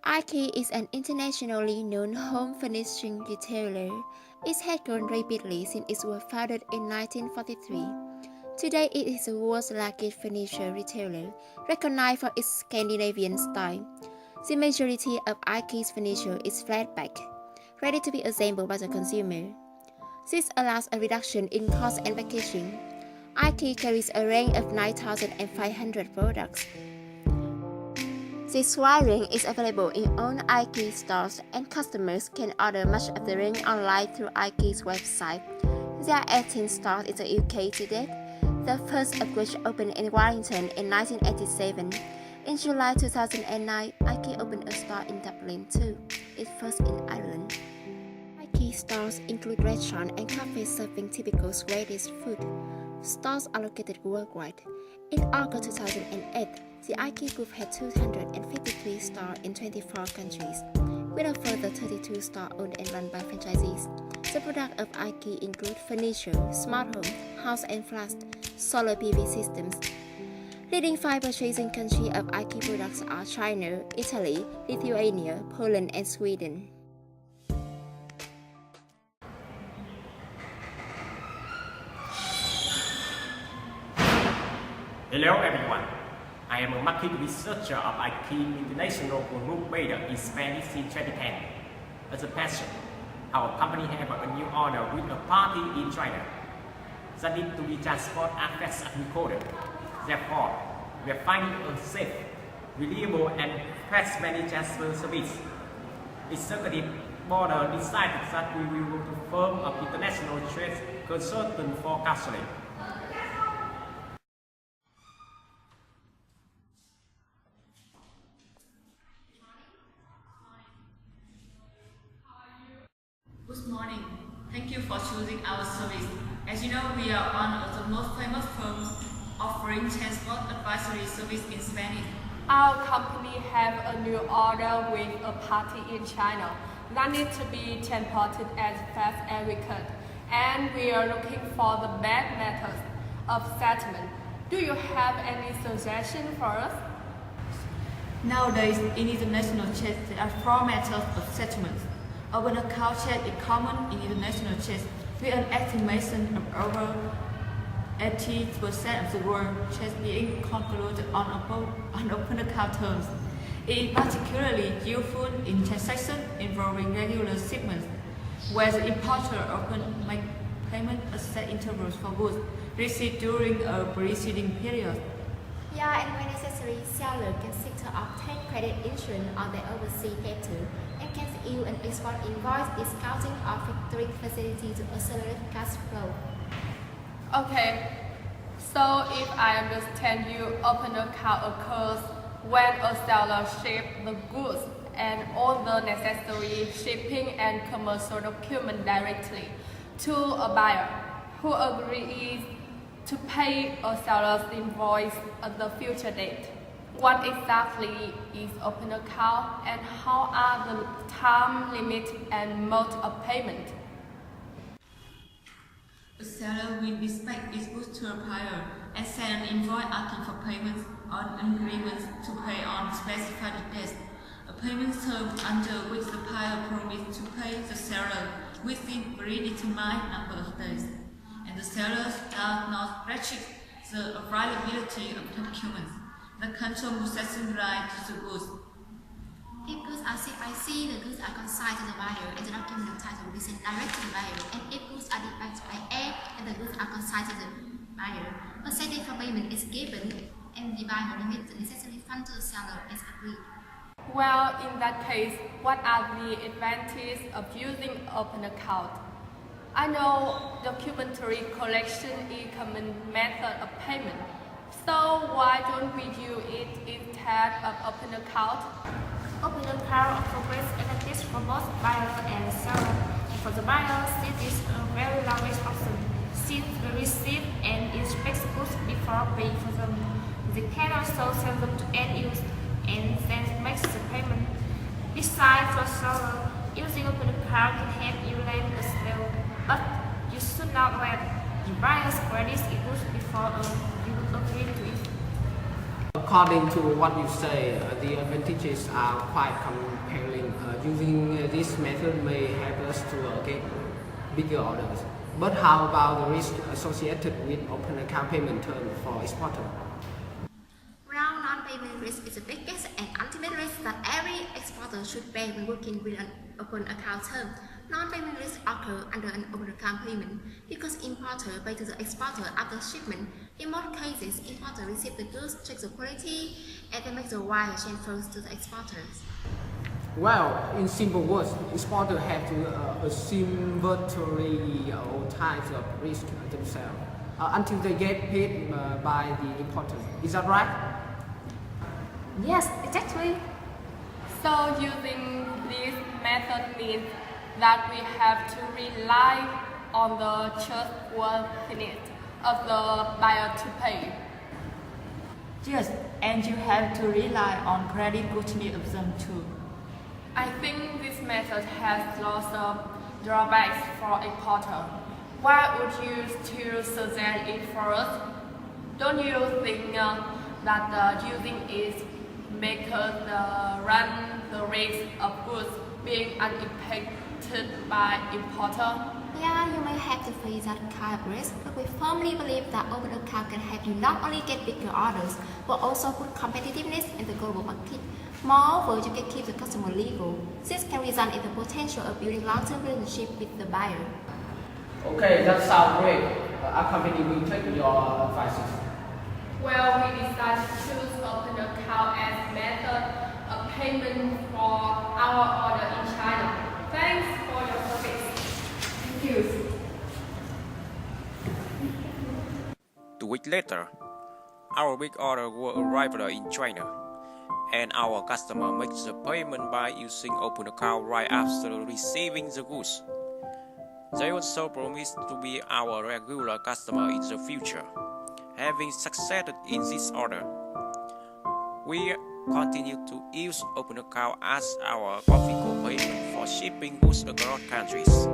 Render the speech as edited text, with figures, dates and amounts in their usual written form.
Ikea is an internationally known home furnishing retailer. It has grown rapidly since it was founded in 1943. Today, it is the world's largest furniture retailer, recognized for its Scandinavian style. The majority of Ikea's furniture is flat pack, ready to be assembled by the consumer. This allows a reduction in cost and packaging. Ikea carries a range of 9,500 products. This wide range is available in own Ikea stores, and customers can order much of the range online through Ikea's website. There are 18 stores in the UK to date, the first of which opened in Wellington in 1987. In July 2009, Ikea opened a store in Dublin too, its first in Ireland. Ikea stores include restaurants and cafes serving typical Swedish food. Stores are located worldwide. In August 2008, the Ikea Group had 253 stores in 24 countries, with a further 32 stores owned and run by franchisees. The products of Ikea include furniture, smart home, house and flats, solar PV systems. Leading 5 purchasing countries of Ikea products are China, Italy, Lithuania, Poland, and Sweden. Hello everyone, I am a market researcher of Ikea International Group based in Spanish in 2010. As a passion, our company have a new order with a party in China that need to be transported as fast as recorded. Therefore, we are finding a safe, reliable and fast money transfer service. Executive board decided that we will go to firm of international trade consultant for counseling. Good morning. Thank you for choosing our service. As you know, we are one of the most famous firms offering transport advisory service in Spanish. Our company have a new order with a party in China that needs to be transported as fast as we could, and we are looking for the best methods of settlement. Do you have any suggestion for us? Nowadays, in international trade, there are 4 methods of settlement. Open account trade is common in international trade, with an estimation of over 80% of the world trade being concluded on open account terms. It is particularly useful in transactions involving regular shipments, where the importer often makes payment at set intervals for goods received during a preceding period. Yeah, and when necessary, seller can seek to obtain credit insurance on their overseas debtor and can use an export invoice discounting or factoring facility to accelerate cash flow. Okay, so if I understand you, open account occurs when a seller ships the goods and all the necessary shipping and commercial documents directly to a buyer who agrees to pay a seller's invoice at the future date. What exactly is open account and how are the time limit and mode of payment? A seller will inspect its goods to a buyer and send an invoice asking for payment on an agreement to pay on specified dates. A payment term under which the buyer promises to pay the seller within a predetermined number of days, and the seller does not restrict the availability of documents that control possession right to the goods. If goods are shipped by sea, the goods are consigned to the buyer and the document of title will be sent direct to the buyer. And if goods are dispatched by air, then the goods are consigned to the buyer. A set date for payment is given and the buyer remits the necessary funds to the seller as agreed. Well, in that case, what are the advantages of using open account? I know documentary collection is a common method of payment. So why don't we use it instead of open account? Open account offers great advantage for both buyer and seller. For the buyer, this is a very large option, since they receive and inspect goods before paying for them. They can also send them to end use and then make the payment. Besides, for seller, using open account can help you land a sale, but you should not let the buyer's credit goods before you agree to it. According to what you say, the advantages are quite compelling. Using this method may help us to get bigger orders. But how about the risk associated with open account payment term for exporter? Well, non-payment risk is the biggest and ultimate risk that every exporter should bear when working with an open account term. Non-payment risks occur under an open account payment because importer pay to the exporter after shipment. In most cases, importer receive the goods, check the quality, and then make the wire transfers to the exporters. Well, in simple words, exporters have to assume virtually all types of risk themselves until they get paid by the importer. Is that right? Yes, exactly. So using this method means that we have to rely on the trustworthiness of the buyer to pay. Yes, and you have to rely on creditworthiness of them too. I think this method has lots of drawbacks for importer. Why would you still suggest it for us? Don't you think that using it makes us run the risk of goods being unimpacted by importer? Yeah, you may have to face that kind of risk, but we firmly believe that open account can help you not only get bigger orders, but also put competitiveness in the global market. Moreover, you can keep the customer legal. This can result in the potential of building long-term relationship with the buyer. Okay, that sounds great. Our company will take your advices. Well, we decided to choose open account as method of payment for our order in China. Thanks for your service. Thank you. 2 weeks later, our big order will arrive in China, and our customer makes the payment by using open account right after receiving the goods. They also promise to be our regular customer in the future. Having succeeded in this order, we continue to use open account as our configure payment for shipping goods across countries.